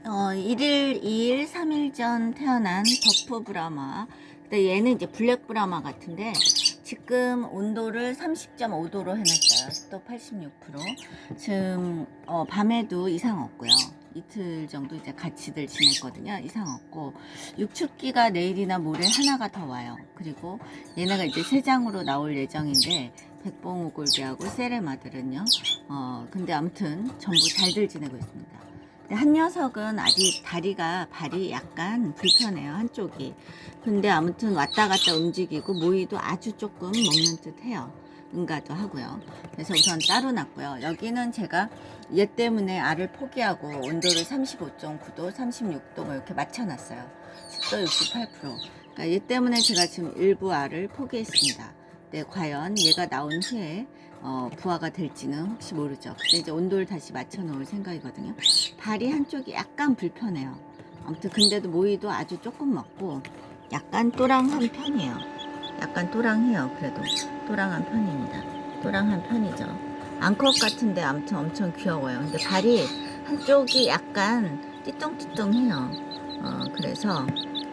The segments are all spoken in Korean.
1일, 2일, 3일 전 태어난 버프 브라마. 근데 얘는 이제 블랙 브라마 같은데 지금 온도를 30.5도로 해놨어요. 습도 86%. 지금 밤에도 이상 없고요. 이틀 정도 이제 같이들 지냈거든요. 이상 없고 육축기가 내일이나 모레 하나가 더 와요. 그리고 얘네가 이제 세 장으로 나올 예정인데 백봉오골개하고 세레마들은요. 근데 아무튼 전부 잘들 지내고 있습니다. 한 녀석은 아직 발이 약간 불편해요, 한쪽이. 근데 아무튼 왔다 갔다 움직이고 모이도 아주 조금 먹는 듯 해요. 응가도 하고요. 그래서 우선 따로 놨고요. 여기는 제가 얘 때문에 알을 포기하고 온도를 35.9도, 36도 뭐 이렇게 맞춰놨어요. 습도 68%. 그러니까 얘 때문에 제가 지금 일부 알을 포기했습니다. 네, 과연 얘가 나온 후에 부화가 될지는 혹시 모르죠. 근데 이제 온도를 다시 맞춰 놓을 생각이거든요. 발이 한쪽이 약간 불편해요. 아무튼 근데도 모이도 아주 조금 먹고 약간 또랑한 편이에요. 약간 또랑해요. 그래도 또랑한 편입니다. 또랑한 편이죠. 암컷 같은데 아무튼 엄청 귀여워요. 근데 발이 한쪽이 약간 띠뚱띠뚱해요.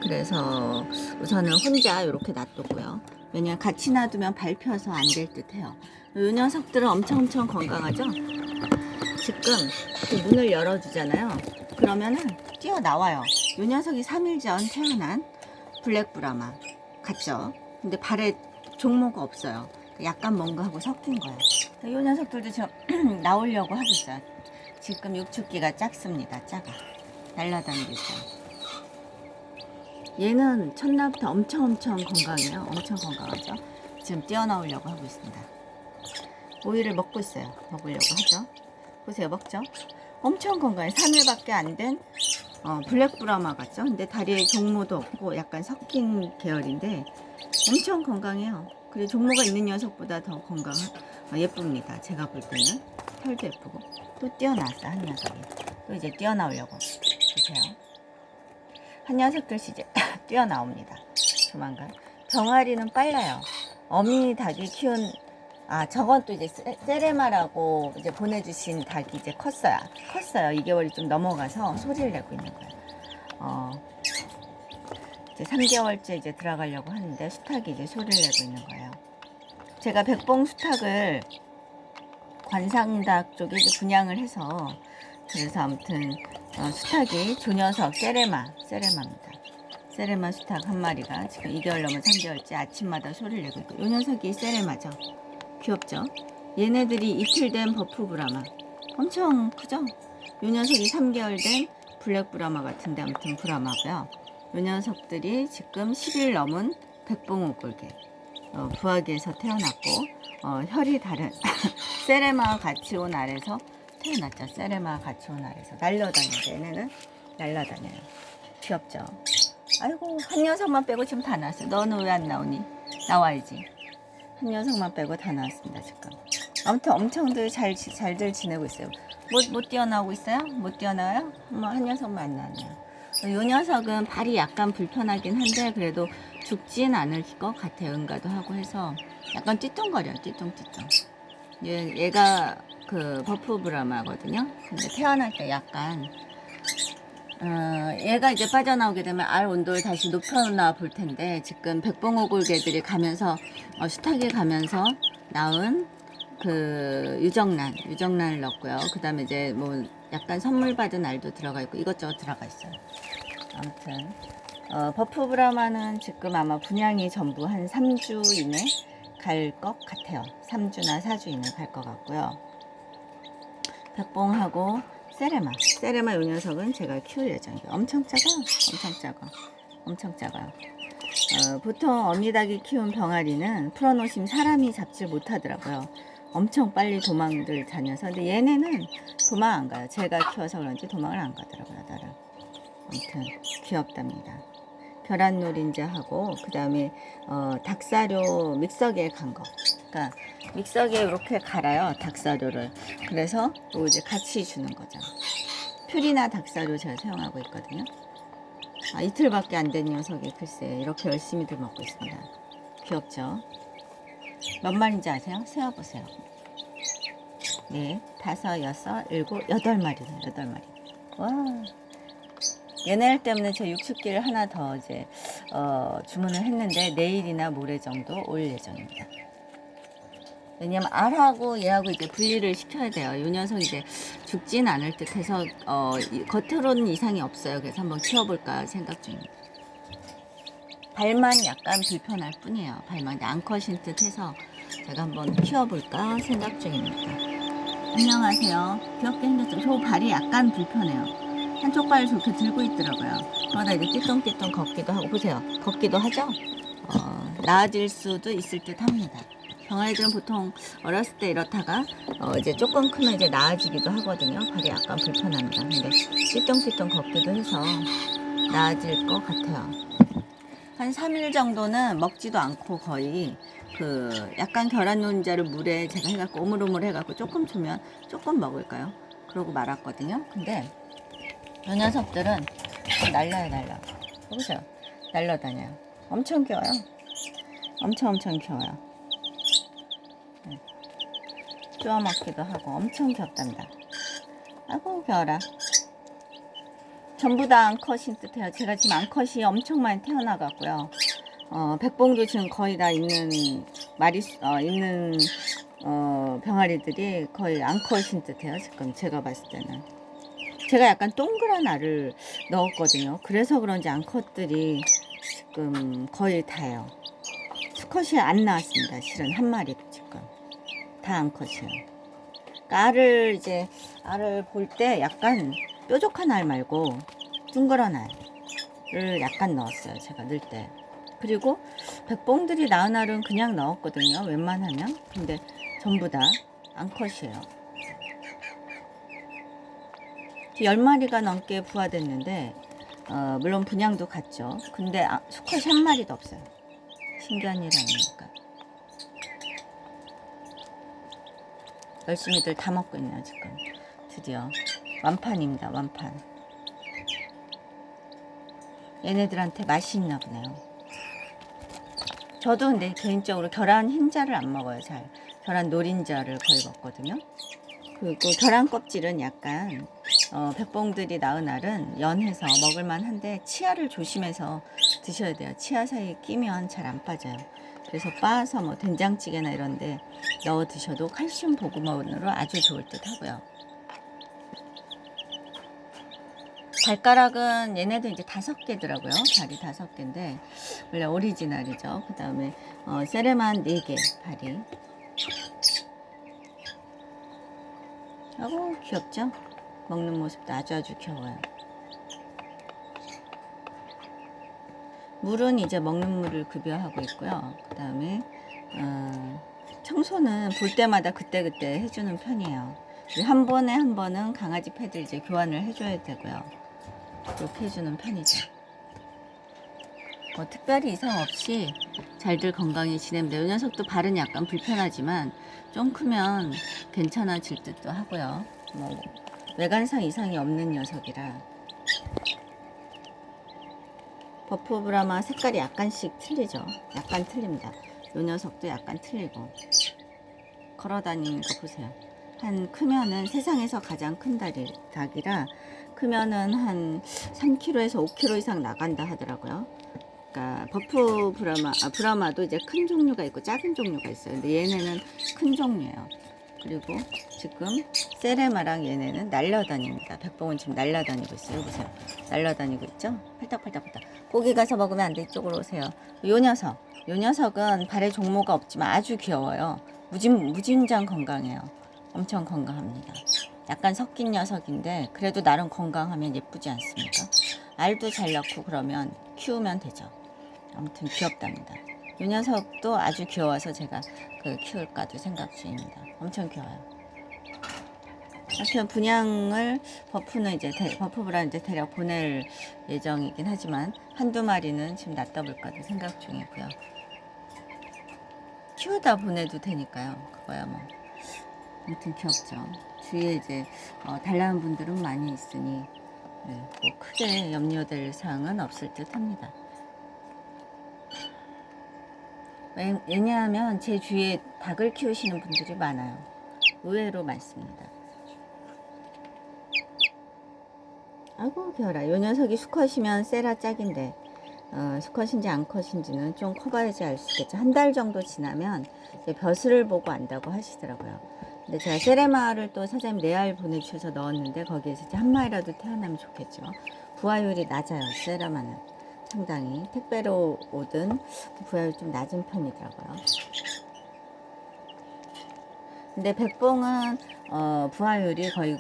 그래서 우선은 혼자 이렇게 놔뒀고요. 왜냐면 같이 놔두면 밟혀서 안 될 듯해요. 이 녀석들은 엄청 건강하죠? 지금 문을 열어주잖아요. 그러면은 뛰어나와요. 이 녀석이 3일 전 태어난 블랙 브라마 같죠? 근데 발에 종모가 없어요. 약간 뭔가 하고 섞인 거예요. 이 녀석들도 지금 나오려고 하고 있어요. 지금 육축기가 작습니다. 작아. 날라다니고 있어요. 얘는 첫날부터 엄청 건강해요. 엄청 건강하죠. 지금 뛰어나오려고 하고 있습니다. 오이를 먹고 있어요. 먹으려고 하죠. 보세요, 먹죠? 엄청 건강해. 3일밖에 안 된 블랙 브라마 같죠? 근데 다리에 종모도 없고 약간 섞인 계열인데 엄청 건강해요. 그리고 종모가 있는 녀석보다 더 예쁩니다. 제가 볼 때는 털도 예쁘고. 또 뛰어났어, 한 녀석이. 또 이제 뛰어나오려고. 보세요. 한 녀석들 이제 뛰어나옵니다. 조만간. 병아리는 빨라요. 어미 닭이 키운 저건 또 이제 세레마라고 이제 보내주신 닭이 이제 컸어요. 2개월이 좀 넘어가서 소리를 내고 있는 거예요. 이제 3개월째 이제 들어가려고 하는데 수탉이 이제 소리를 내고 있는 거예요. 제가 백봉 수탉을 관상닭 쪽에 이제 분양을 해서 그래서 아무튼 수탉이 조녀석 세레마입니다. 세레마 수탉 한 마리가 지금 2개월 넘은 3개월째 아침마다 소리를 내고 있고 이 녀석이 세레마죠. 귀엽죠? 얘네들이 이틀 된 버프 브라마 엄청 크죠? 이 녀석이 3개월 된 블랙 브라마 같은데 아무튼 브라마고요. 이 녀석들이 지금 10일 넘은 백봉오골개 부하기에서 태어났고 혈이 다른 세레마와 같이 온 알에서 태어났죠. 세레마와 같이 온 알에서 날려다니죠. 얘네는 날라다녀요. 귀엽죠? 아이고 한 녀석만 빼고 지금 다 나왔어요. 너는 왜 안 나오니? 나와야지. 한 녀석만 빼고 다 나왔습니다. 지금 아무튼 엄청들 잘들 지내고 있어요. 못 뛰어나오고 있어요? 못 뛰어나와요? 한 녀석만 안 나왔네요. 이 녀석은 발이 약간 불편하긴 한데 그래도 죽진 않을 것 같아요. 응가도 하고 해서 약간 띠뚱거려요. 띠뚱띠뚱. 얘가 그 버프 브라마거든요. 근데 태어날 때 약간 얘가 이제 빠져나오게 되면 알 온도를 다시 높여놔 볼 텐데 지금 백봉오골개들이 가면서 수탉이 가면서 낳은 그 유정란을 넣었고요. 그 다음에 이제 뭐 약간 선물 받은 알도 들어가 있고 이것저것 들어가 있어요. 아무튼 버프 브라마는 지금 아마 분양이 전부 한 3주 이내 갈 것 같아요. 3주나 4주 이내 갈 것 같고요. 백봉하고 세레마 이 녀석은 제가 키울 예정이에요. 엄청 작아요. 보통 어미닭이 키운 병아리는 풀어놓으시면 사람이 잡지 못하더라고요. 엄청 빨리 도망들 다녀서. 근데 얘네는 도망 안 가요. 제가 키워서 그런지 도망을 안 가더라고요. 나를. 아무튼 귀엽답니다. 계란 노린자하고 그 다음에 닭사료 믹서기에 간 거. 그러니까 믹서기에 이렇게 갈아요. 닭사료를. 그래서 또 이제 같이 주는 거죠. 퓨리나 닭사료 제가 사용하고 있거든요. 이틀밖에 안 된 녀석이 글쎄 이렇게 열심히들 먹고 있습니다. 귀엽죠? 몇 마리인지 아세요? 세어보세요. 네, 5, 6, 7, 8마리네요. 8마리. 와, 얘네들 때문에 제 육축기를 하나 더 이제 주문을 했는데 내일이나 모레 정도 올 예정입니다. 왜냐면 알하고 얘하고 이제 분리를 시켜야 돼요. 이 녀석 이제 죽진 않을 듯해서 겉으로는 이상이 없어요. 그래서 한번 키워볼까 생각 중입니다. 발만 약간 불편할 뿐이에요. 발만 앙컷인 듯해서 제가 한번 키워볼까 생각 중입니다. 안녕하세요. 귀엽게 생겼죠? 저 발이 약간 불편해요. 한쪽 발을 저렇게 들고 있더라고요. 그러다 이제 띠똥띠똥 걷기도 하고, 보세요. 걷기도 하죠? 나아질 수도 있을 듯 합니다. 병아리들은 보통 어렸을 때 이렇다가 이제 조금 크면 이제 나아지기도 하거든요. 발이 약간 불편합니다. 근데 띠똥띠똥 걷기도 해서 나아질 것 같아요. 한 3일 정도는 먹지도 않고 거의 약간 계란 노른자를 물에 제가 해갖고 오물오물 해갖고 조금 주면 조금 먹을까요? 그러고 말았거든요. 근데 이 녀석들은 날려. 보세요. 날라다녀요. 엄청 귀여워요. 엄청 귀여워요. 쪼아 먹기도 하고 엄청 귀엽답니다. 아이고 귀여워라. 전부 다 암컷인 듯해요. 제가 지금 암컷이 엄청 많이 태어나갔고요. 백봉도 지금 거의 다 있는 있는 병아리들이 거의 암컷인 듯해요. 지금 제가 봤을 때는. 제가 약간 동그란 알을 넣었거든요. 그래서 그런지 암컷들이 지금 거의 다예요. 수컷이 안 나왔습니다. 실은 한 마리도 지금 다 암컷이에요. 그러니까 알을 볼 때 약간 뾰족한 알 말고 둥그런 알을 약간 넣었어요. 제가 넣을 때. 그리고 백봉들이 낳은 알은 그냥 넣었거든요. 웬만하면. 근데 전부 다 암컷이에요. 10마리가 넘게 부화됐는데 물론 분양도 갔죠. 근데 수컷이 한 마리도 없어요. 신기한 일 아닙니까? 열심히들 다 먹고 있네요. 지금 드디어 완판입니다. 완판. 얘네들한테 맛이 있나 보네요. 저도 근데 개인적으로 계란 흰자를 안 먹어요. 잘 계란 노린자를 거의 먹거든요. 그리고 계란 껍질은 약간 백봉들이 낳은 알은 연해서 먹을만 한데 치아를 조심해서 드셔야 돼요. 치아 사이에 끼면 잘 안 빠져요. 그래서 빻아서 뭐 된장찌개나 이런 데 넣어 드셔도 칼슘 보급원으로 아주 좋을 듯 하고요. 발가락은 얘네도 이제 5개더라고요. 발이 5개인데 원래 오리지널이죠. 그 다음에 세레만 4개 발이. 아고 귀엽죠? 먹는 모습도 아주 귀여워요. 물은 이제 먹는 물을 급여하고 있고요. 그 다음에 청소는 볼 때마다 그때그때 해주는 편이에요. 한 번은 강아지 패드 이제 교환을 해줘야 되고요. 그렇게 해주는 편이죠. 특별히 이상 없이 잘들 건강히 지냅니다. 이 녀석도 발은 약간 불편하지만 좀 크면 괜찮아질 듯도 하고요. 뭐 외관상 이상이 없는 녀석이라. 버프 브라마 색깔이 약간씩 틀리죠. 약간 틀립니다. 이 녀석도 약간 틀리고. 걸어다니는 거 보세요. 크면은 세상에서 가장 큰 닭이라 크면은 한 3kg에서 5kg 이상 나간다 하더라고요. 그러니까 버프 브라마도 이제 큰 종류가 있고 작은 종류가 있어요. 근데 얘네는 큰 종류예요. 그리고 지금 세레마랑 얘네는 날라다닙니다. 백봉은 지금 날라다니고 있어요. 보세요. 날라다니고 있죠? 팔딱팔딱. 고기 가서 먹으면 안 돼. 이쪽으로 오세요. 요 녀석은 발에 종모가 없지만 아주 귀여워요. 무진장 건강해요. 엄청 건강합니다. 약간 섞인 녀석인데 그래도 나름 건강하면 예쁘지 않습니까? 알도 잘 낳고 그러면 키우면 되죠. 아무튼 귀엽답니다. 이 녀석도 아주 귀여워서 제가 키울까도 생각 중입니다. 엄청 귀여워요. 하여튼 분양을 버프브라 이제 대략 보낼 예정이긴 하지만 한두 마리는 지금 놔둬볼까도 생각 중이고요. 키우다 보내도 되니까요. 그거야 뭐. 아무튼 귀엽죠. 주위에 이제 달라는 분들은 많이 있으니 뭐 크게 염려될 사항은 없을 듯 합니다. 왜냐하면 제 주위에 닭을 키우시는 분들이 많아요. 의외로 많습니다. 아이고 귀여라. 요 녀석이 수컷이면 세라 짝인데 수컷인지 암컷인지는 좀 커봐야지 알 수 있겠죠. 한 달 정도 지나면 이제 벼슬을 보고 안다고 하시더라고요. 근데 제가 세레마를 또 사장님 네 알 보내주셔서 넣었는데 거기에서 이제 한 마리라도 태어나면 좋겠죠. 부화율이 낮아요. 세레마는 상당히 택배로 오든 부화율이 좀 낮은 편이더라고요. 근데 백봉은 부화율이 거의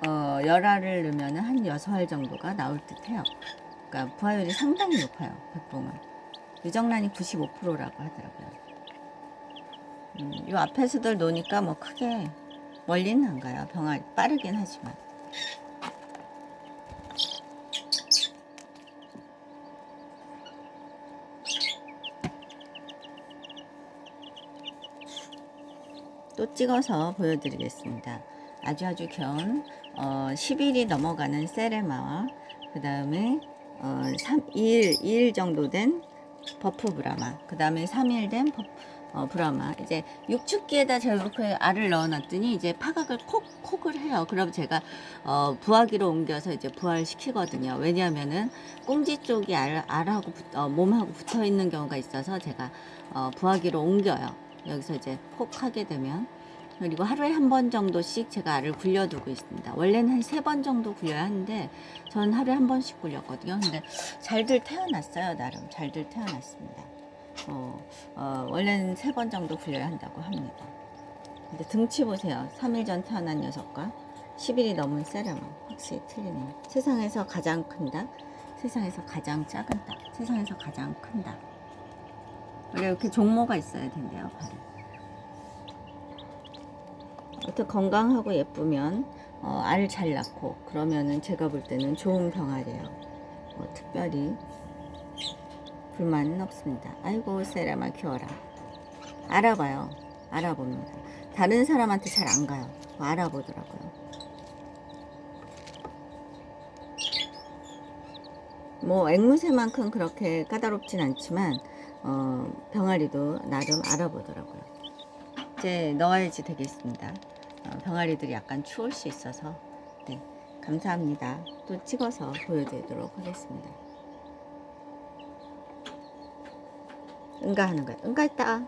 10알을 넣으면 한 6알 정도가 나올 듯 해요. 그러니까 부화율이 상당히 높아요. 백봉은. 유정란이 95%라고 하더라고요. 이 앞에서들 노니까 뭐 크게 멀리는 안 가요. 병아리 빠르긴 하지만. 또 찍어서 보여드리겠습니다. 아주 귀여운 10일이 넘어가는 세레마와 그 다음에 2일 정도 된 버프 브라마, 그 다음에 3일 된 브라마. 이제 육축기에다 제가 이렇게 알을 넣어놨더니 이제 파각을 콕을 해요. 그럼 제가 부화기로 옮겨서 이제 부화를 시키거든요. 왜냐하면은 꽁지 쪽이 알하고 몸하고 붙어 있는 경우가 있어서 제가 부화기로 옮겨요. 여기서 이제 콕 하게 되면. 그리고 하루에 한 번 정도씩 제가 알을 굴려두고 있습니다. 원래는 한 3번 정도 굴려야 하는데 저는 하루에 한 번씩 굴렸거든요. 근데 잘들 태어났어요. 나름 잘들 태어났습니다. 원래는 3번 정도 굴려야 한다고 합니다. 근데 등치 보세요. 3일 전 태어난 녀석과 10일이 넘은 세레마 확실히 틀리네요. 세상에서 가장 큰 닭, 세상에서 가장 작은 닭, 세상에서 가장 큰 닭. 원래 이렇게 종모가 있어야 된대요. 발에. 어떻게 건강하고 예쁘면 알 잘 낳고 그러면은 제가 볼 때는 좋은 병아리예요. 특별히 불만은 없습니다. 아이고 세라마 키워라. 알아봐요. 알아봅니다. 다른 사람한테 잘 안 가요. 알아보더라고요. 뭐 앵무새만큼 그렇게 까다롭진 않지만 병아리도 나름 알아보더라고요. 이제 넣어야지 되겠습니다. 병아리들이 약간 추울 수 있어서. 네, 감사합니다. 또 찍어서 보여드리도록 하겠습니다. 응가하는 거예요. 응가했다.